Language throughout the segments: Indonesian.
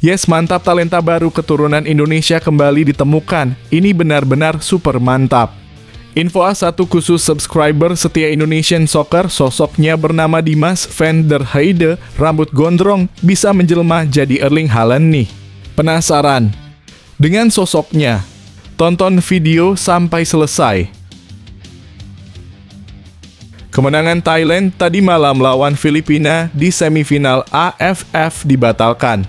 Yes, mantap, talenta baru keturunan Indonesia kembali ditemukan. Ini benar-benar super mantap. Info A1 khusus subscriber setia Indonesian Soccer, sosoknya bernama Dimas van der Heide, rambut gondrong, bisa menjelma jadi Erling Haaland nih. Penasaran dengan sosoknya? Tonton video sampai selesai. Kemenangan Thailand tadi malam lawan Filipina di semifinal AFF dibatalkan.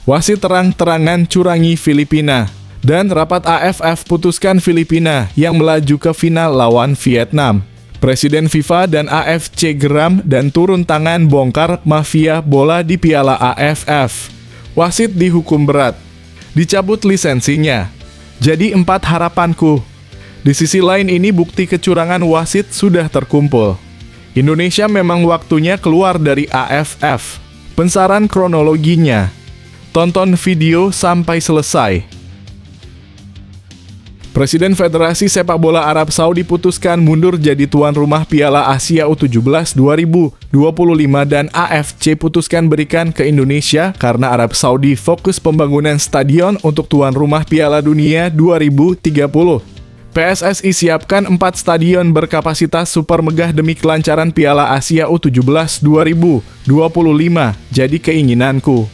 Wasit terang-terangan curangi Filipina, dan rapat AFF putuskan Filipina yang melaju ke final lawan Vietnam. Presiden FIFA dan AFC geram dan turun tangan bongkar mafia bola di Piala AFF. Wasit dihukum berat, dicabut lisensinya. Jadi 4 harapanku. Di sisi lain ini bukti kecurangan wasit sudah terkumpul. Indonesia memang waktunya keluar dari AFF. Pensaran kronologinya. Tonton video sampai selesai. Presiden Federasi Sepak Bola Arab Saudi putuskan mundur jadi tuan rumah Piala Asia U17 2025 dan AFC putuskan berikan ke Indonesia karena Arab Saudi fokus pembangunan stadion untuk tuan rumah Piala Dunia 2030. PSSI siapkan 4 stadion berkapasitas super megah demi kelancaran Piala Asia U17 2025, jadi keinginanku.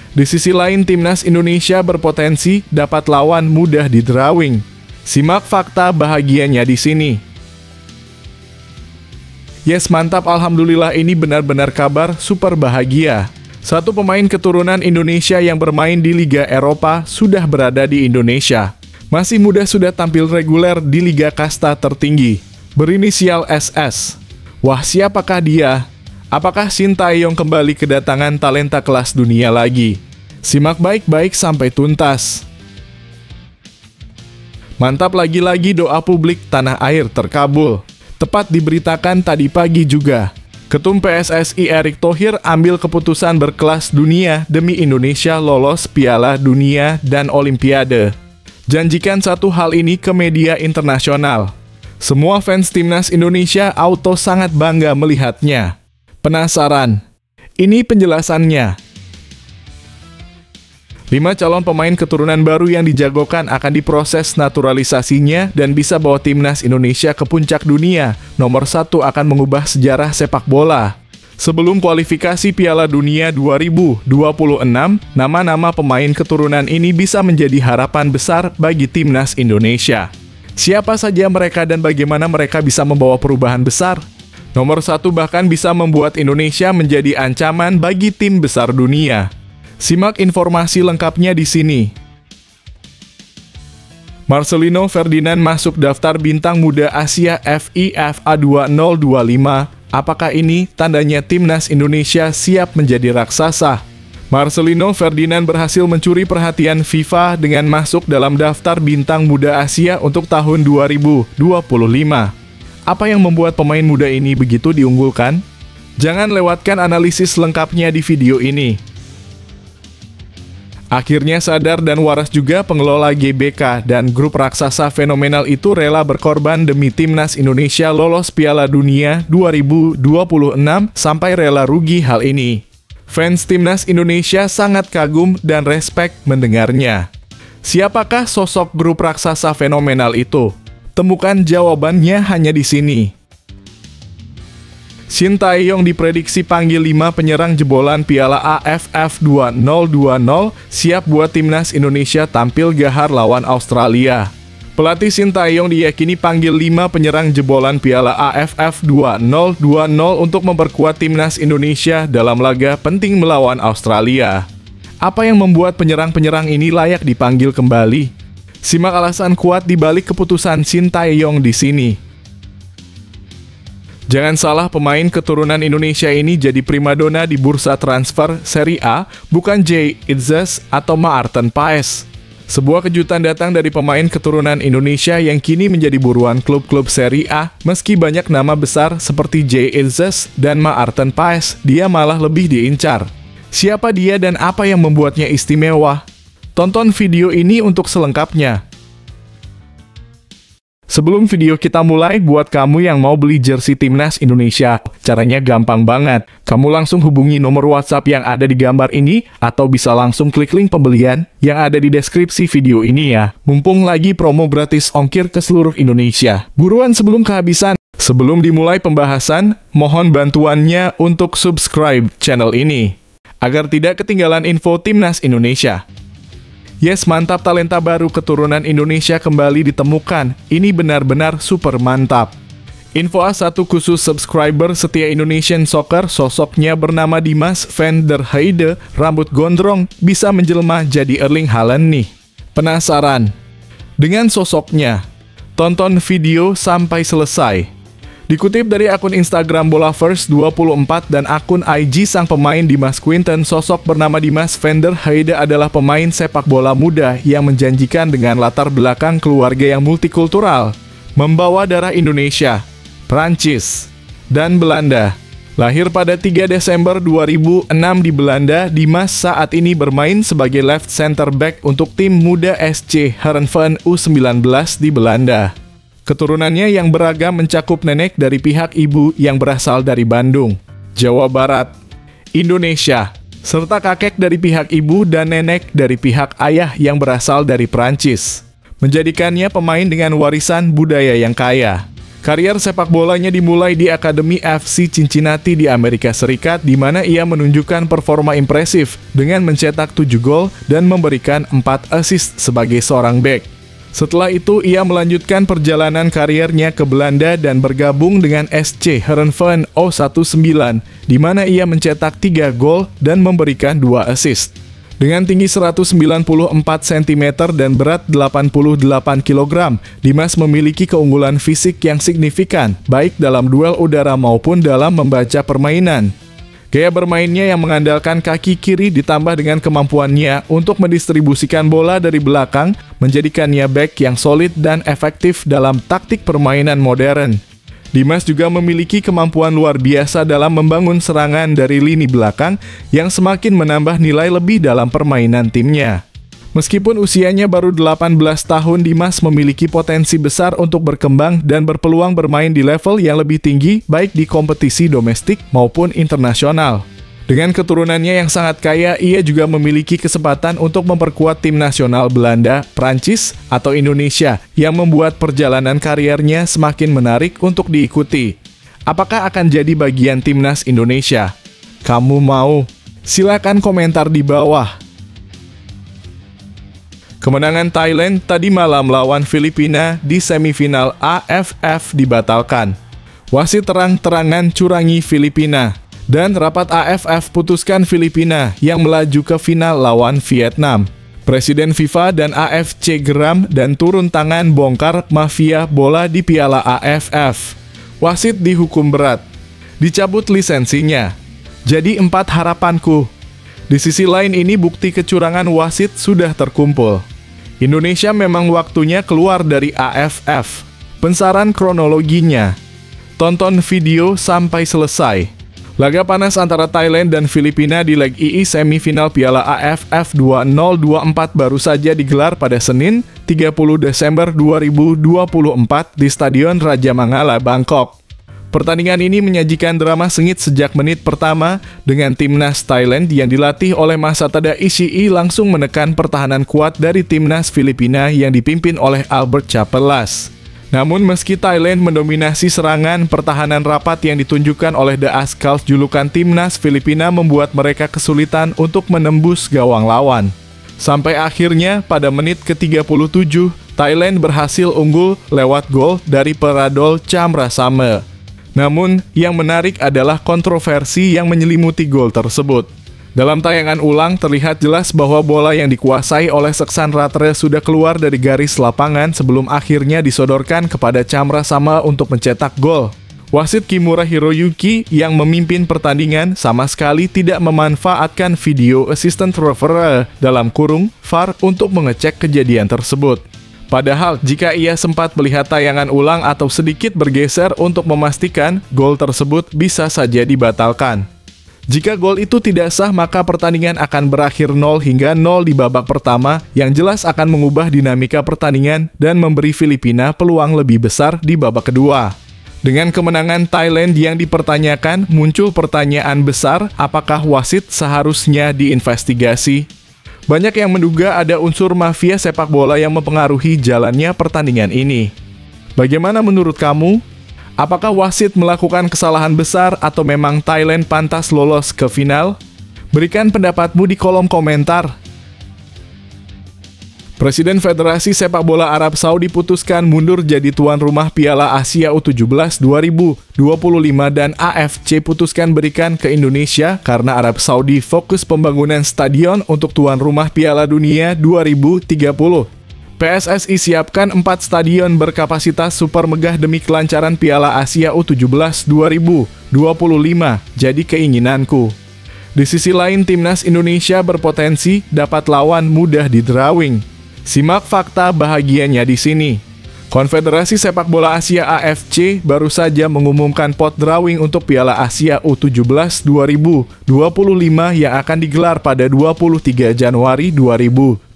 Di sisi lain, timnas Indonesia berpotensi dapat lawan mudah di drawing. Simak fakta bahagianya di sini. Yes, mantap, alhamdulillah, ini benar-benar kabar super bahagia. Satu pemain keturunan Indonesia yang bermain di Liga Eropa sudah berada di Indonesia. Masih muda sudah tampil reguler di Liga Kasta tertinggi, berinisial SS. Wah, siapakah dia? Apakah Sintayong kembali kedatangan talenta kelas dunia lagi? Simak baik-baik sampai tuntas. Mantap, lagi-lagi doa publik tanah air terkabul. Tepat diberitakan tadi pagi juga. Ketum PSSI Erick Thohir ambil keputusan berkelas dunia demi Indonesia lolos Piala Dunia dan Olimpiade. Janjikan satu hal ini ke media internasional. Semua fans timnas Indonesia auto sangat bangga melihatnya. Penasaran? Ini penjelasannya. 5 calon pemain keturunan baru yang dijagokan akan diproses naturalisasinya dan bisa bawa timnas Indonesia ke puncak dunia. Nomor 1 akan mengubah sejarah sepak bola. Sebelum kualifikasi Piala Dunia 2026, nama-nama pemain keturunan ini bisa menjadi harapan besar bagi timnas Indonesia. Siapa saja mereka dan bagaimana mereka bisa membawa perubahan besar? Nomor 1 bahkan bisa membuat Indonesia menjadi ancaman bagi tim besar dunia. Simak informasi lengkapnya di sini. Marcelino Ferdinand masuk daftar bintang muda Asia FIFA 2025. Apakah ini tandanya timnas Indonesia siap menjadi raksasa? Marcelino Ferdinand berhasil mencuri perhatian FIFA dengan masuk dalam daftar bintang muda Asia untuk tahun 2025. Apa yang membuat pemain muda ini begitu diunggulkan? Jangan lewatkan analisis lengkapnya di video ini. Akhirnya sadar dan waras juga pengelola GBK dan grup raksasa fenomenal itu rela berkorban demi timnas Indonesia lolos Piala Dunia 2026 sampai rela rugi hal ini. Fans timnas Indonesia sangat kagum dan respek mendengarnya. Siapakah sosok grup raksasa fenomenal itu? Temukan jawabannya hanya di sini. Sintayong diprediksi panggil 5 penyerang jebolan Piala AFF 2020 siap buat timnas Indonesia tampil gahar lawan Australia. Pelatih Sintayong diyakini panggil 5 penyerang jebolan Piala AFF 2020 untuk memperkuat timnas Indonesia dalam laga penting melawan Australia. Apa yang membuat penyerang-penyerang ini layak dipanggil kembali? Simak alasan kuat di balik keputusan Sintayong di sini. Jangan salah, pemain keturunan Indonesia ini jadi primadona di bursa transfer Serie A, bukan Jay Itzes atau Maarten Paes. Sebuah kejutan datang dari pemain keturunan Indonesia yang kini menjadi buruan klub-klub Serie A. Meski banyak nama besar seperti Jay Itzes dan Maarten Paes, dia malah lebih diincar. Siapa dia dan apa yang membuatnya istimewa? Tonton video ini untuk selengkapnya. Sebelum video kita mulai, buat kamu yang mau beli jersey Timnas Indonesia, caranya gampang banget. Kamu langsung hubungi nomor WhatsApp yang ada di gambar ini, atau bisa langsung klik link pembelian yang ada di deskripsi video ini ya. Mumpung lagi promo gratis ongkir ke seluruh Indonesia. Buruan sebelum kehabisan. Sebelum dimulai pembahasan, mohon bantuannya untuk subscribe channel ini, agar tidak ketinggalan info Timnas Indonesia. Yes, mantap, talenta baru keturunan Indonesia kembali ditemukan. Ini benar-benar super mantap. Info A1 khusus subscriber setia Indonesian Soccer, sosoknya bernama Dimas van der Heijden, rambut gondrong, bisa menjelma jadi Erling Haaland nih. Penasaran dengan sosoknya? Tonton video sampai selesai. Dikutip dari akun Instagram BolaFirst24 dan akun IG sang pemain Dimas Quinten, sosok bernama Dimas van der Heijden adalah pemain sepak bola muda yang menjanjikan dengan latar belakang keluarga yang multikultural. Membawa darah Indonesia, Prancis, dan Belanda. Lahir pada 3 Desember 2006 di Belanda, Dimas saat ini bermain sebagai left center back untuk tim muda SC Heerenveen U19 di Belanda. Keturunannya yang beragam mencakup nenek dari pihak ibu yang berasal dari Bandung, Jawa Barat, Indonesia, serta kakek dari pihak ibu dan nenek dari pihak ayah yang berasal dari Prancis, menjadikannya pemain dengan warisan budaya yang kaya. Karier sepak bolanya dimulai di Akademi FC Cincinnati di Amerika Serikat, di mana ia menunjukkan performa impresif dengan mencetak 7 gol dan memberikan 4 assist sebagai seorang bek. Setelah itu, ia melanjutkan perjalanan kariernya ke Belanda dan bergabung dengan SC Heerenveen O19, di mana ia mencetak 3 gol dan memberikan 2 assist. Dengan tinggi 194 cm dan berat 88 kg, Dimas memiliki keunggulan fisik yang signifikan, baik dalam duel udara maupun dalam membaca permainan. Gaya bermainnya yang mengandalkan kaki kiri ditambah dengan kemampuannya untuk mendistribusikan bola dari belakang menjadikannya bek yang solid dan efektif dalam taktik permainan modern. Dimas juga memiliki kemampuan luar biasa dalam membangun serangan dari lini belakang yang semakin menambah nilai lebih dalam permainan timnya. Meskipun usianya baru 18 tahun, Dimas memiliki potensi besar untuk berkembang dan berpeluang bermain di level yang lebih tinggi, baik di kompetisi domestik maupun internasional. Dengan keturunannya yang sangat kaya, ia juga memiliki kesempatan untuk memperkuat tim nasional Belanda, Prancis, atau Indonesia, yang membuat perjalanan kariernya semakin menarik untuk diikuti. Apakah akan jadi bagian Timnas Indonesia? Kamu mau? Silakan komentar di bawah. Kemenangan Thailand tadi malam lawan Filipina di semifinal AFF dibatalkan. Wasit terang-terangan curangi Filipina, dan rapat AFF putuskan Filipina yang melaju ke final lawan Vietnam. Presiden FIFA dan AFC geram dan turun tangan bongkar mafia bola di Piala AFF. Wasit dihukum berat, dicabut lisensinya. Jadi 4 harapanku. Di sisi lain ini bukti kecurangan wasit sudah terkumpul. Indonesia memang waktunya keluar dari AFF. Pensaran kronologinya. Tonton video sampai selesai. Laga panas antara Thailand dan Filipina di leg II semifinal Piala AFF 2024 baru saja digelar pada Senin, 30 Desember 2024 di Stadion Raja Mangala, Bangkok. Pertandingan ini menyajikan drama sengit sejak menit pertama dengan timnas Thailand yang dilatih oleh Masatada Ishii langsung menekan pertahanan kuat dari timnas Filipina yang dipimpin oleh Albert Chapelas. Namun meski Thailand mendominasi serangan, pertahanan rapat yang ditunjukkan oleh The Ascals julukan timnas Filipina membuat mereka kesulitan untuk menembus gawang lawan. Sampai akhirnya pada menit ke-37, Thailand berhasil unggul lewat gol dari Peradol Chamrasame. Namun, yang menarik adalah kontroversi yang menyelimuti gol tersebut. Dalam tayangan ulang, terlihat jelas bahwa bola yang dikuasai oleh Seksan Ratre sudah keluar dari garis lapangan sebelum akhirnya disodorkan kepada Chamrasame untuk mencetak gol. Wasit Kimura Hiroyuki yang memimpin pertandingan sama sekali tidak memanfaatkan video assistant referee dalam kurung VAR untuk mengecek kejadian tersebut. Padahal jika ia sempat melihat tayangan ulang atau sedikit bergeser untuk memastikan, gol tersebut bisa saja dibatalkan. Jika gol itu tidak sah, maka pertandingan akan berakhir 0 hingga 0 di babak pertama, yang jelas akan mengubah dinamika pertandingan dan memberi Filipina peluang lebih besar di babak kedua. Dengan kemenangan Thailand yang dipertanyakan, muncul pertanyaan besar, apakah wasit seharusnya diinvestigasi? Banyak yang menduga ada unsur mafia sepak bola yang mempengaruhi jalannya pertandingan ini. Bagaimana menurut kamu? Apakah wasit melakukan kesalahan besar atau memang Thailand pantas lolos ke final? Berikan pendapatmu di kolom komentar. Presiden Federasi Sepak Bola Arab Saudi putuskan mundur jadi tuan rumah Piala Asia U17 2025 dan AFC putuskan berikan ke Indonesia karena Arab Saudi fokus pembangunan stadion untuk tuan rumah Piala Dunia 2030. PSSI siapkan 4 stadion berkapasitas super megah demi kelancaran Piala Asia U17 2025, jadi keinginanku. Di sisi lain, timnas Indonesia berpotensi dapat lawan mudah di drawing. Simak fakta bahagianya di sini. Konfederasi Sepak Bola Asia AFC baru saja mengumumkan pot drawing untuk Piala Asia U17 2025 yang akan digelar pada 23 Januari 2025.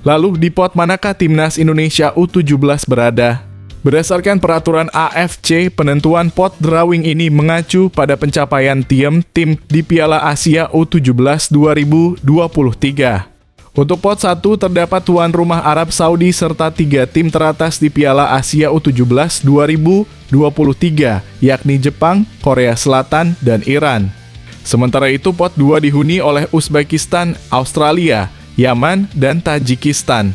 Lalu di pot manakah timnas Indonesia U17 berada? Berdasarkan peraturan AFC, penentuan pot drawing ini mengacu pada pencapaian tim di Piala Asia U17 2023. Untuk pot 1 terdapat tuan rumah Arab Saudi serta 3 tim teratas di Piala Asia U17 2023, yakni Jepang, Korea Selatan, dan Iran. Sementara itu pot 2 dihuni oleh Uzbekistan, Australia, Yaman, dan Tajikistan.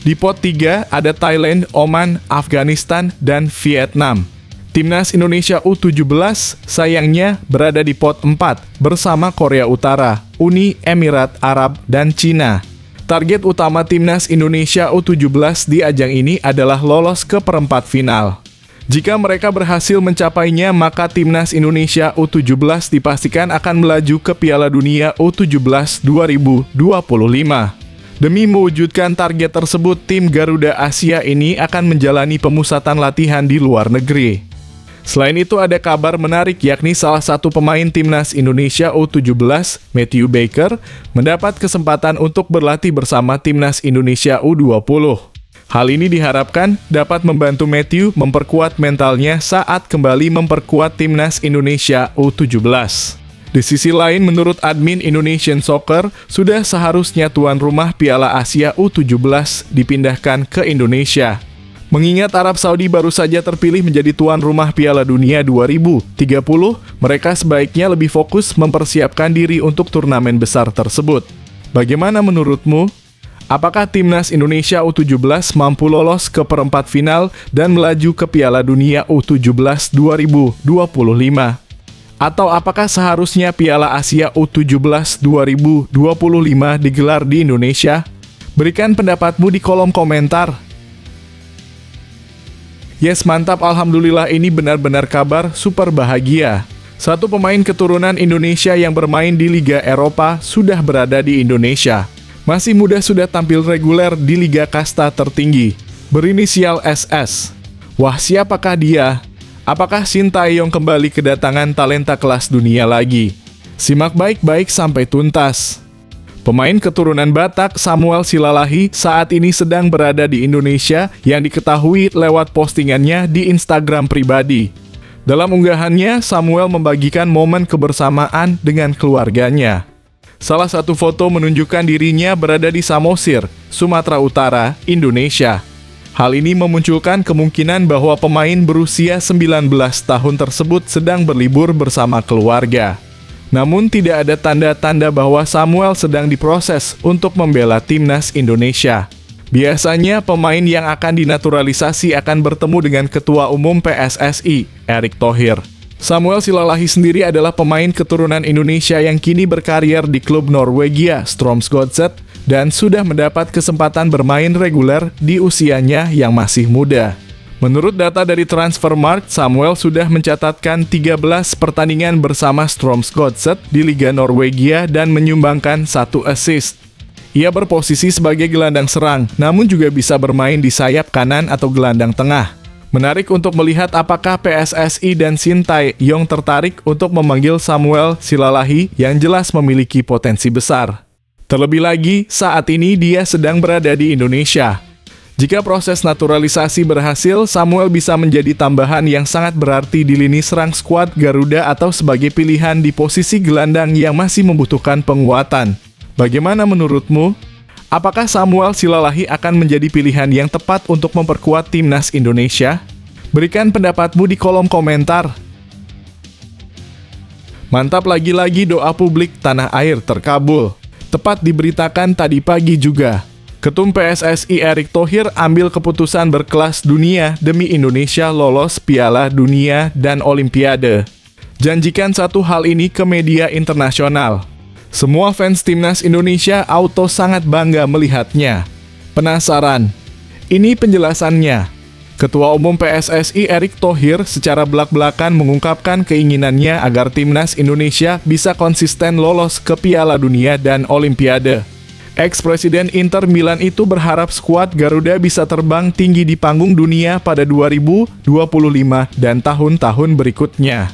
Di pot 3 ada Thailand, Oman, Afghanistan, dan Vietnam. Timnas Indonesia U17 sayangnya berada di pot 4 bersama Korea Utara, Uni Emirat Arab, dan Cina. Target utama timnas Indonesia U17 di ajang ini adalah lolos ke perempat final. Jika mereka berhasil mencapainya, maka timnas Indonesia U17 dipastikan akan melaju ke Piala Dunia U17 2025. Demi mewujudkan target tersebut, tim Garuda Asia ini akan menjalani pemusatan latihan di luar negeri. Selain itu ada kabar menarik, yakni salah satu pemain timnas Indonesia U17, Matthew Baker, mendapat kesempatan untuk berlatih bersama timnas Indonesia U20. Hal ini diharapkan dapat membantu Matthew memperkuat mentalnya saat kembali memperkuat timnas Indonesia U17. Di sisi lain, menurut admin Indonesian Soccer, sudah seharusnya tuan rumah Piala Asia U17 dipindahkan ke Indonesia. Mengingat Arab Saudi baru saja terpilih menjadi tuan rumah Piala Dunia 2030, mereka sebaiknya lebih fokus mempersiapkan diri untuk turnamen besar tersebut. Bagaimana menurutmu? Apakah timnas Indonesia U17 mampu lolos ke perempat final dan melaju ke Piala Dunia U17 2025? Atau apakah seharusnya Piala Asia U17 2025 digelar di Indonesia? Berikan pendapatmu di kolom komentar. Yes, mantap, alhamdulillah, ini benar-benar kabar super bahagia. Satu pemain keturunan Indonesia yang bermain di Liga Eropa sudah berada di Indonesia. Masih muda sudah tampil reguler di Liga Kasta tertinggi, berinisial SS. Wah, siapakah dia? Apakah Sintayong kembali kedatangan talenta kelas dunia lagi? Simak baik-baik sampai tuntas. Pemain keturunan Batak Samuel Silalahi saat ini sedang berada di Indonesia yang diketahui lewat postingannya di Instagram pribadi. Dalam unggahannya, Samuel membagikan momen kebersamaan dengan keluarganya. Salah satu foto menunjukkan dirinya berada di Samosir, Sumatera Utara, Indonesia. Hal ini memunculkan kemungkinan bahwa pemain berusia 19 tahun tersebut sedang berlibur bersama keluarga. Namun tidak ada tanda-tanda bahwa Samuel sedang diproses untuk membela timnas Indonesia. Biasanya pemain yang akan dinaturalisasi akan bertemu dengan Ketua Umum PSSI, Erick Thohir. Samuel Silalahi sendiri adalah pemain keturunan Indonesia yang kini berkarir di klub Norwegia Strømsgodset dan sudah mendapat kesempatan bermain reguler di usianya yang masih muda. Menurut data dari Transfermarkt, Samuel sudah mencatatkan 13 pertandingan bersama Strømsgodset di Liga Norwegia dan menyumbangkan 1 assist. Ia berposisi sebagai gelandang serang, namun juga bisa bermain di sayap kanan atau gelandang tengah. Menarik untuk melihat apakah PSSI dan Sintayong tertarik untuk memanggil Samuel Silalahi yang jelas memiliki potensi besar. Terlebih lagi, saat ini dia sedang berada di Indonesia. Jika proses naturalisasi berhasil, Samuel bisa menjadi tambahan yang sangat berarti di lini serang skuad Garuda atau sebagai pilihan di posisi gelandang yang masih membutuhkan penguatan. Bagaimana menurutmu? Apakah Samuel Silalahi akan menjadi pilihan yang tepat untuk memperkuat timnas Indonesia? Berikan pendapatmu di kolom komentar. Mantap, lagi-lagi doa publik tanah air terkabul. Tepat diberitakan tadi pagi juga. Ketum PSSI Erick Thohir ambil keputusan berkelas dunia demi Indonesia lolos Piala Dunia dan Olimpiade. Janjikan satu hal ini ke media internasional. Semua fans timnas Indonesia auto sangat bangga melihatnya. Penasaran? Ini penjelasannya. Ketua Umum PSSI Erick Thohir secara belak-belakan mengungkapkan keinginannya agar timnas Indonesia bisa konsisten lolos ke Piala Dunia dan Olimpiade. Ex-presiden Inter Milan itu berharap skuad Garuda bisa terbang tinggi di panggung dunia pada 2025 dan tahun-tahun berikutnya.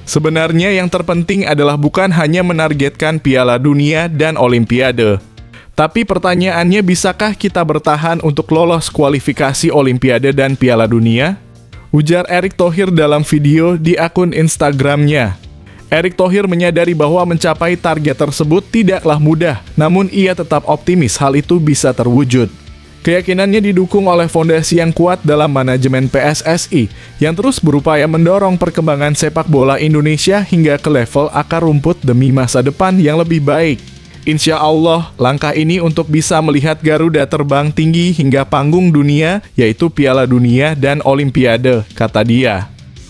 Sebenarnya yang terpenting adalah bukan hanya menargetkan Piala Dunia dan Olimpiade. Tapi pertanyaannya, bisakah kita bertahan untuk lolos kualifikasi Olimpiade dan Piala Dunia? Ujar Erick Thohir dalam video di akun Instagramnya. Erick Thohir menyadari bahwa mencapai target tersebut tidaklah mudah, namun ia tetap optimis hal itu bisa terwujud. Keyakinannya didukung oleh fondasi yang kuat dalam manajemen PSSI, yang terus berupaya mendorong perkembangan sepak bola Indonesia hingga ke level akar rumput demi masa depan yang lebih baik. Insya Allah, langkah ini untuk bisa melihat Garuda terbang tinggi hingga panggung dunia, yaitu Piala Dunia dan Olimpiade, kata dia.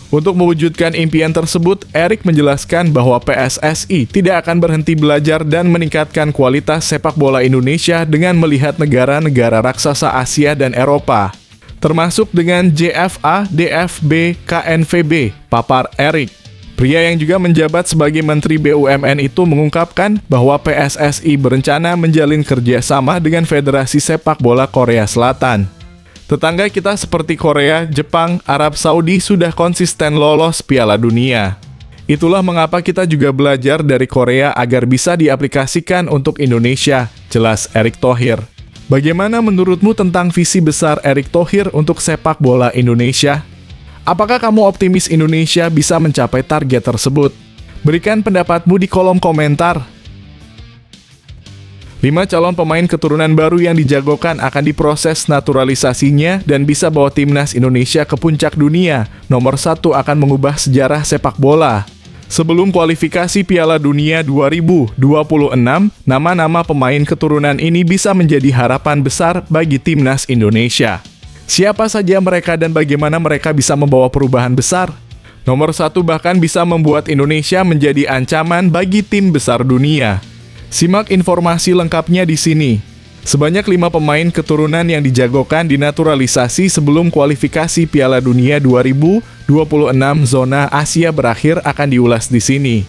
Untuk mewujudkan impian tersebut, Erick menjelaskan bahwa PSSI tidak akan berhenti belajar dan meningkatkan kualitas sepak bola Indonesia dengan melihat negara-negara raksasa Asia dan Eropa, termasuk dengan JFA, DFB, KNVB, papar Erick. Pria yang juga menjabat sebagai Menteri BUMN itu mengungkapkan bahwa PSSI berencana menjalin kerjasama dengan Federasi Sepak Bola Korea Selatan. Tetangga kita seperti Korea, Jepang, Arab Saudi sudah konsisten lolos Piala Dunia. Itulah mengapa kita juga belajar dari Korea agar bisa diaplikasikan untuk Indonesia, jelas Erick Thohir. Bagaimana menurutmu tentang visi besar Erick Thohir untuk sepak bola Indonesia? Apakah kamu optimis Indonesia bisa mencapai target tersebut? Berikan pendapatmu di kolom komentar. 5 calon pemain keturunan baru yang dijagokan akan diproses naturalisasinya dan bisa bawa timnas Indonesia ke puncak dunia. Nomor 1 akan mengubah sejarah sepak bola. Sebelum kualifikasi Piala Dunia 2026, nama-nama pemain keturunan ini bisa menjadi harapan besar bagi timnas Indonesia. Siapa saja mereka dan bagaimana mereka bisa membawa perubahan besar? Nomor 1 bahkan bisa membuat Indonesia menjadi ancaman bagi tim besar dunia. Simak informasi lengkapnya di sini. Sebanyak 5 pemain keturunan yang dijagokan dinaturalisasi sebelum kualifikasi Piala Dunia 2026 zona Asia berakhir akan diulas di sini.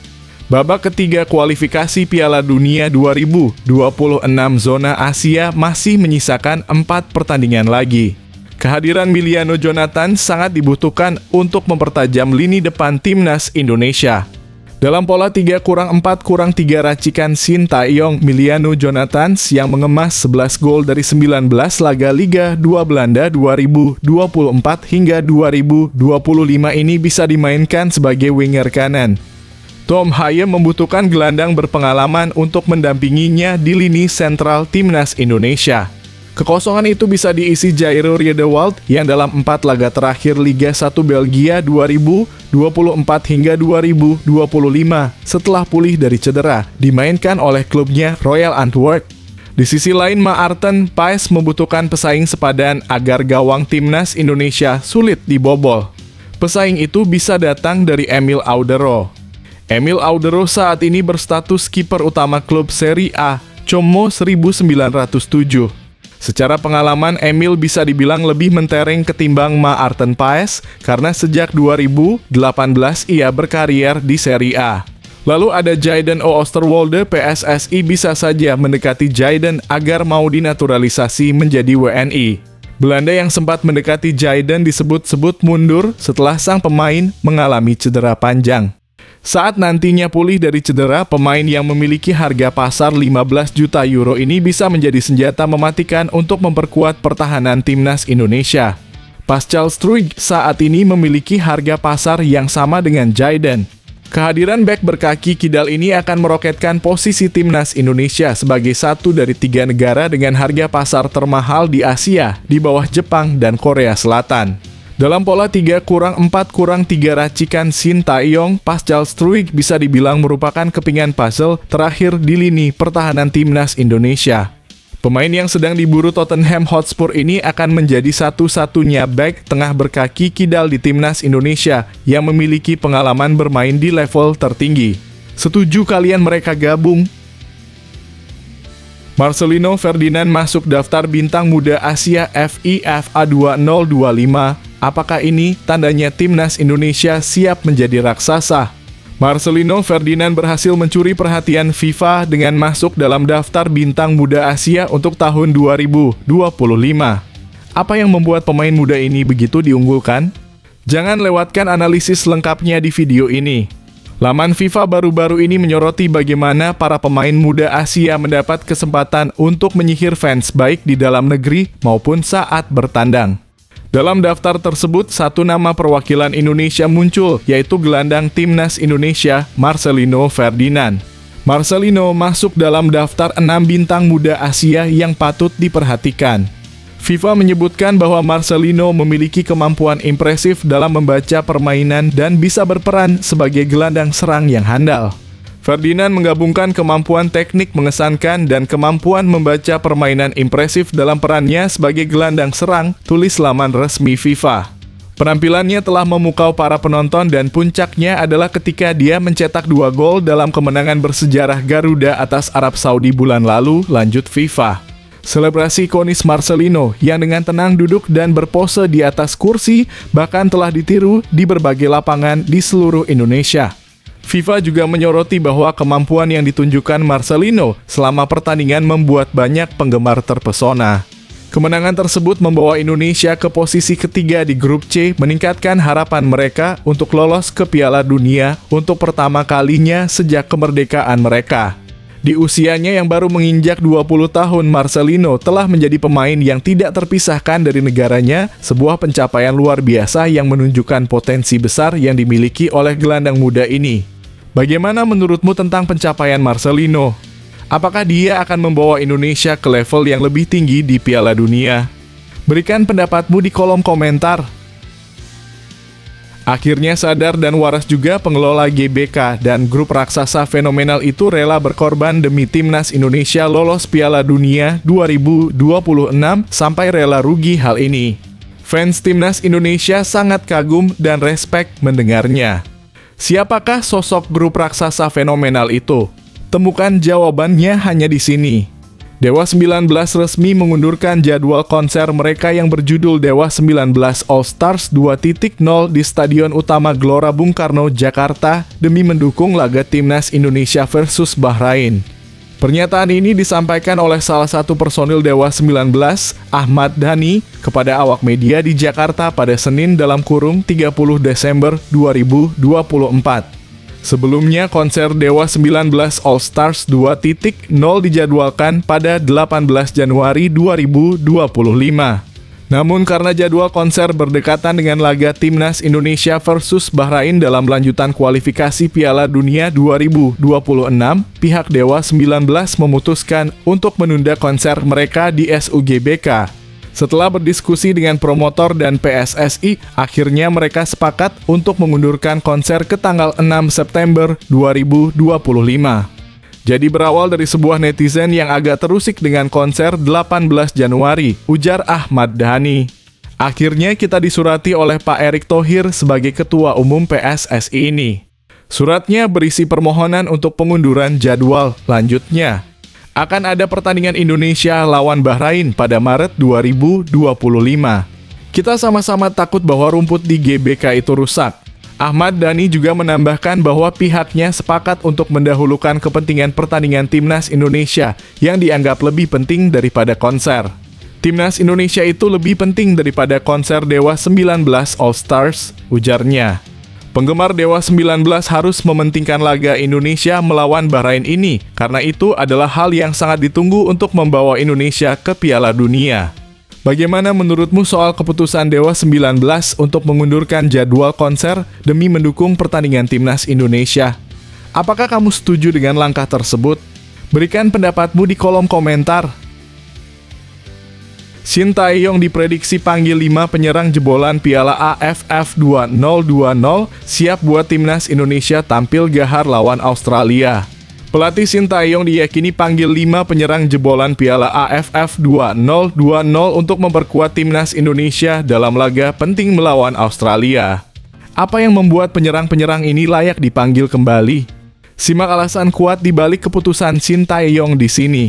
Babak ketiga kualifikasi Piala Dunia 2026 zona Asia masih menyisakan 4 pertandingan lagi. Kehadiran Miliano Jonathan sangat dibutuhkan untuk mempertajam lini depan timnas Indonesia. Dalam pola 3-4-3 racikan Sintayong, Miliano Jonathan yang mengemas 11 gol dari 19 laga Liga 2 Belanda 2024 hingga 2025 ini bisa dimainkan sebagai winger kanan. Tom Haye membutuhkan gelandang berpengalaman untuk mendampinginya di lini sentral timnas Indonesia. Kekosongan itu bisa diisi Jairo Riedewald yang dalam 4 laga terakhir Liga 1 Belgia 2024 hingga 2025 setelah pulih dari cedera, dimainkan oleh klubnya Royal Antwerp. Di sisi lain, Maarten Paes membutuhkan pesaing sepadan agar gawang timnas Indonesia sulit dibobol. Pesaing itu bisa datang dari Emil Audero. Emil Audero saat ini berstatus kiper utama klub Serie A, Como 1907. Secara pengalaman, Emil bisa dibilang lebih mentereng ketimbang Maarten Paes karena sejak 2018 ia berkarier di Serie A. Lalu ada Jayden Oosterwolde. PSSI bisa saja mendekati Jayden agar mau dinaturalisasi menjadi WNI. Belanda yang sempat mendekati Jayden disebut-sebut mundur setelah sang pemain mengalami cedera panjang. Saat nantinya pulih dari cedera, pemain yang memiliki harga pasar 15 juta euro ini bisa menjadi senjata mematikan untuk memperkuat pertahanan timnas Indonesia. Pascal Struijk saat ini memiliki harga pasar yang sama dengan Jayden. Kehadiran bek berkaki kidal ini akan meroketkan posisi timnas Indonesia sebagai satu dari 3 negara dengan harga pasar termahal di Asia, di bawah Jepang dan Korea Selatan. Dalam pola 3-4-3 racikan Shin Tae-yong, Pascal Struijk bisa dibilang merupakan kepingan puzzle terakhir di lini pertahanan timnas Indonesia. Pemain yang sedang diburu Tottenham Hotspur ini akan menjadi satu-satunya bek tengah berkaki kidal di timnas Indonesia yang memiliki pengalaman bermain di level tertinggi. Setuju kalian mereka gabung? Marcelino Ferdinand masuk daftar bintang muda Asia FIFA 2025. Apakah ini tandanya timnas Indonesia siap menjadi raksasa? Marcelino Ferdinand berhasil mencuri perhatian FIFA dengan masuk dalam daftar bintang muda Asia untuk tahun 2025. Apa yang membuat pemain muda ini begitu diunggulkan? Jangan lewatkan analisis lengkapnya di video ini. Laman FIFA baru-baru ini menyoroti bagaimana para pemain muda Asia mendapat kesempatan untuk menyihir fans baik di dalam negeri maupun saat bertandang. Dalam daftar tersebut, satu nama perwakilan Indonesia muncul, yaitu gelandang timnas Indonesia, Marcelino Ferdinand. Marcelino masuk dalam daftar 6 bintang muda Asia yang patut diperhatikan. FIFA menyebutkan bahwa Marcelino memiliki kemampuan impresif dalam membaca permainan dan bisa berperan sebagai gelandang serang yang handal. Ferdinand menggabungkan kemampuan teknik mengesankan dan kemampuan membaca permainan impresif dalam perannya sebagai gelandang serang, tulis laman resmi FIFA. Penampilannya telah memukau para penonton dan puncaknya adalah ketika dia mencetak 2 gol dalam kemenangan bersejarah Garuda atas Arab Saudi bulan lalu, lanjut FIFA. Selebrasi ikonis Marcelino yang dengan tenang duduk dan berpose di atas kursi bahkan telah ditiru di berbagai lapangan di seluruh Indonesia. FIFA juga menyoroti bahwa kemampuan yang ditunjukkan Marcelino selama pertandingan membuat banyak penggemar terpesona. Kemenangan tersebut membawa Indonesia ke posisi ketiga di grup C, meningkatkan harapan mereka untuk lolos ke Piala Dunia untuk pertama kalinya sejak kemerdekaan mereka. Di usianya yang baru menginjak 20 tahun, Marcelino telah menjadi pemain yang tidak terpisahkan dari negaranya, sebuah pencapaian luar biasa yang menunjukkan potensi besar yang dimiliki oleh gelandang muda ini. Bagaimana menurutmu tentang pencapaian Marcelino? Apakah dia akan membawa Indonesia ke level yang lebih tinggi di Piala Dunia? Berikan pendapatmu di kolom komentar. Akhirnya sadar dan waras juga pengelola GBK dan grup raksasa fenomenal itu rela berkorban demi timnas Indonesia lolos Piala Dunia 2026 sampai rela rugi hal ini. Fans timnas Indonesia sangat kagum dan respek mendengarnya. Siapakah sosok grup raksasa fenomenal itu? Temukan jawabannya hanya di sini. Dewa 19 resmi mengundurkan jadwal konser mereka yang berjudul Dewa 19 All Stars 2.0 di Stadion Utama Gelora Bung Karno, Jakarta demi mendukung laga timnas Indonesia versus Bahrain. Pernyataan ini disampaikan oleh salah satu personil Dewa 19, Ahmad Dhani, kepada awak media di Jakarta pada Senin dalam kurung 30 Desember 2024. Sebelumnya, konser Dewa 19 All Stars 2.0 dijadwalkan pada 18 Januari 2025. Namun karena jadwal konser berdekatan dengan laga timnas Indonesia versus Bahrain dalam lanjutan kualifikasi Piala Dunia 2026, pihak Dewa 19 memutuskan untuk menunda konser mereka di SUGBK. Setelah berdiskusi dengan promotor dan PSSI, akhirnya mereka sepakat untuk mengundurkan konser ke tanggal 6 September 2025. Jadi berawal dari sebuah netizen yang agak terusik dengan konser 18 Januari, ujar Ahmad Dhani. Akhirnya kita disurati oleh Pak Erick Thohir sebagai Ketua Umum PSSI ini. Suratnya berisi permohonan untuk pengunduran jadwal. Lanjutnya, akan ada pertandingan Indonesia lawan Bahrain pada Maret 2025. Kita sama-sama takut bahwa rumput di GBK itu rusak. Ahmad Dhani juga menambahkan bahwa pihaknya sepakat untuk mendahulukan kepentingan pertandingan timnas Indonesia yang dianggap lebih penting daripada konser. Timnas Indonesia itu lebih penting daripada konser Dewa 19 All Stars, ujarnya. Penggemar Dewa 19 harus mementingkan laga Indonesia melawan Bahrain ini, karena itu adalah hal yang sangat ditunggu untuk membawa Indonesia ke Piala Dunia. Bagaimana menurutmu soal keputusan Dewa 19 untuk mengundurkan jadwal konser demi mendukung pertandingan Timnas Indonesia? Apakah kamu setuju dengan langkah tersebut? Berikan pendapatmu di kolom komentar. Shin Tae-yong diprediksi panggil 5 penyerang jebolan Piala AFF 2020 siap buat Timnas Indonesia tampil gahar lawan Australia. Pelatih Shin Tae-yong diyakini panggil 5 penyerang jebolan Piala AFF 2020 untuk memperkuat Timnas Indonesia dalam laga penting melawan Australia. Apa yang membuat penyerang-penyerang ini layak dipanggil kembali? Simak alasan kuat di balik keputusan Shin Tae-yong di sini.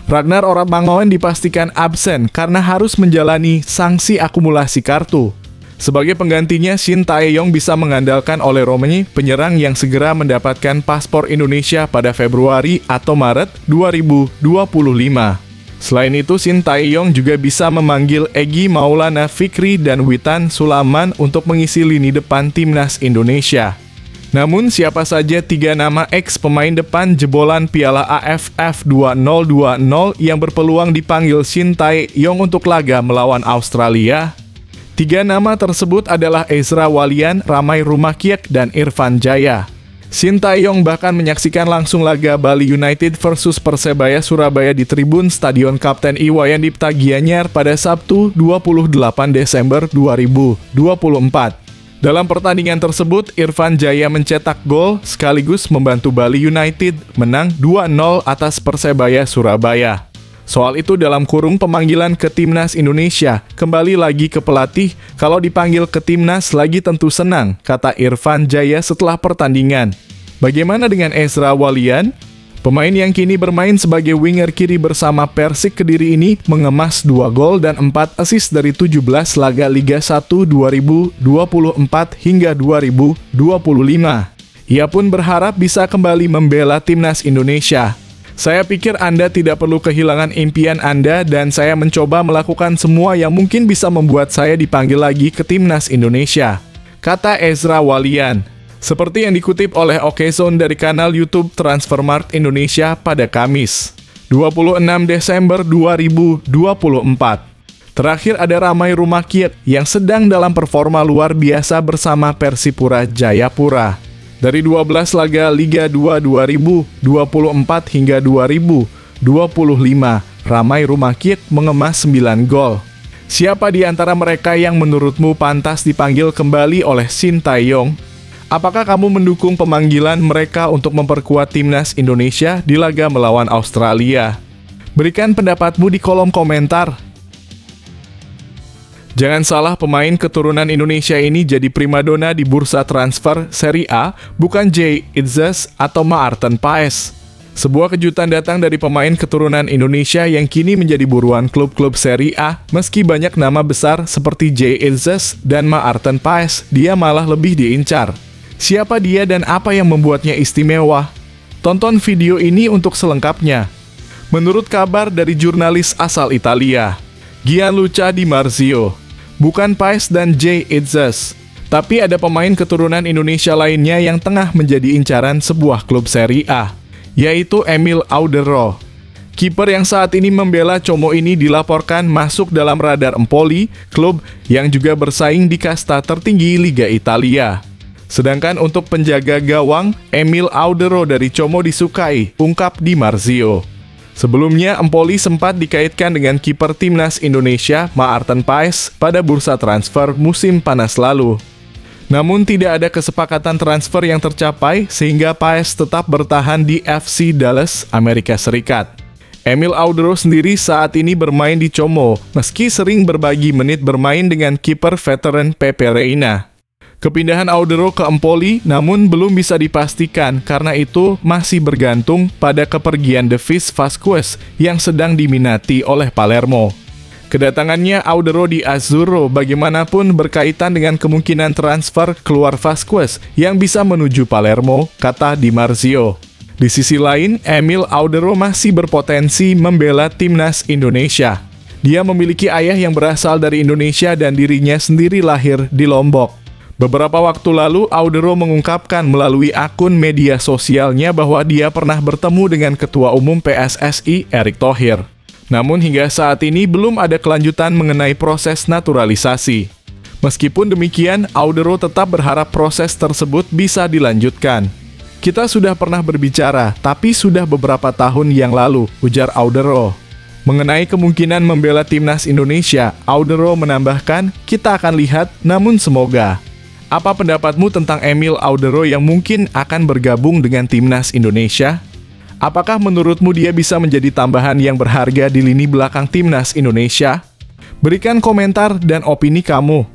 Ragnar Oramangoen dipastikan absen karena harus menjalani sanksi akumulasi kartu. Sebagai penggantinya, Shin Tae-yong bisa mengandalkan Ole Romeni, penyerang yang segera mendapatkan paspor Indonesia pada Februari atau Maret 2025. Selain itu, Shin Tae-yong juga bisa memanggil Egy Maulana Fikri dan Witan Sulaiman untuk mengisi lini depan Timnas Indonesia. Namun, siapa saja 3 nama ex-pemain depan jebolan Piala AFF 2020 yang berpeluang dipanggil Shin Tae-yong untuk laga melawan Australia? 3 nama tersebut adalah Ezra Walian, Ramai Rumakiek, dan Irfan Jaya. Shin Tae-yong bahkan menyaksikan langsung laga Bali United versus Persebaya Surabaya di tribun Stadion Kapten Iwayan Dipta Gianyar pada Sabtu 28 Desember 2024. Dalam pertandingan tersebut, Irfan Jaya mencetak gol sekaligus membantu Bali United menang 2-0 atas Persebaya Surabaya. Soal itu dalam kurung pemanggilan ke Timnas Indonesia, kembali lagi ke pelatih, kalau dipanggil ke Timnas lagi tentu senang, kata Irfan Jaya setelah pertandingan. Bagaimana dengan Ezra Walian? Pemain yang kini bermain sebagai winger kiri bersama Persik Kediri ini mengemas 2 gol dan 4 assist dari 17 laga Liga 1 2024 hingga 2025. Ia pun berharap bisa kembali membela Timnas Indonesia. Saya pikir Anda tidak perlu kehilangan impian Anda dan saya mencoba melakukan semua yang mungkin bisa membuat saya dipanggil lagi ke Timnas Indonesia, kata Ezra Walian. Seperti yang dikutip oleh Okezone dari kanal YouTube Transfermarkt Indonesia pada Kamis, 26 Desember 2024. Terakhir ada Ramai Rumakiek yang sedang dalam performa luar biasa bersama Persipura Jayapura. Dari 12 laga Liga 2 2024 hingga 2025, Ramai Rumakiek mengemas 9 gol. Siapa di antara mereka yang menurutmu pantas dipanggil kembali oleh Shin Tae-yong? Apakah kamu mendukung pemanggilan mereka untuk memperkuat Timnas Indonesia di laga melawan Australia? Berikan pendapatmu di kolom komentar. Jangan salah, pemain keturunan Indonesia ini jadi primadona di bursa transfer Serie A, bukan Jay Itzes atau Maarten Paes. Sebuah kejutan datang dari pemain keturunan Indonesia yang kini menjadi buruan klub-klub Serie A, meski banyak nama besar seperti Jay Itzes dan Maarten Paes, dia malah lebih diincar. Siapa dia dan apa yang membuatnya istimewa? Tonton video ini untuk selengkapnya. Menurut kabar dari jurnalis asal Italia, Gianluca Di Marzio, bukan Paes dan Jay Itzes, tapi ada pemain keturunan Indonesia lainnya yang tengah menjadi incaran sebuah klub Serie A, yaitu Emil Audero. Kiper yang saat ini membela Como ini dilaporkan masuk dalam radar Empoli, klub yang juga bersaing di kasta tertinggi Liga Italia. Sedangkan untuk penjaga gawang, Emil Audero dari Como disukai, ungkap Di Marzio. Sebelumnya, Empoli sempat dikaitkan dengan kiper Timnas Indonesia, Maarten Paes, pada bursa transfer musim panas lalu. Namun tidak ada kesepakatan transfer yang tercapai, sehingga Paes tetap bertahan di FC Dallas, Amerika Serikat. Emil Audero sendiri saat ini bermain di Como, meski sering berbagi menit bermain dengan kiper veteran Pepe Reina. Kepindahan Audero ke Empoli namun belum bisa dipastikan karena itu masih bergantung pada kepergian Davis Vazquez yang sedang diminati oleh Palermo. Kedatangannya Audero di Azzurro bagaimanapun berkaitan dengan kemungkinan transfer keluar Vazquez yang bisa menuju Palermo, kata Di Marzio. Di sisi lain, Emil Audero masih berpotensi membela Timnas Indonesia. Dia memiliki ayah yang berasal dari Indonesia dan dirinya sendiri lahir di Lombok. Beberapa waktu lalu, Audero mengungkapkan melalui akun media sosialnya bahwa dia pernah bertemu dengan Ketua Umum PSSI, Erick Thohir. Namun hingga saat ini belum ada kelanjutan mengenai proses naturalisasi. Meskipun demikian, Audero tetap berharap proses tersebut bisa dilanjutkan. Kita sudah pernah berbicara, tapi sudah beberapa tahun yang lalu, ujar Audero. Mengenai kemungkinan membela timnas Indonesia, Audero menambahkan, kita akan lihat, namun semoga. Apa pendapatmu tentang Emil Audero yang mungkin akan bergabung dengan timnas Indonesia? Apakah menurutmu dia bisa menjadi tambahan yang berharga di lini belakang timnas Indonesia? Berikan komentar dan opini kamu.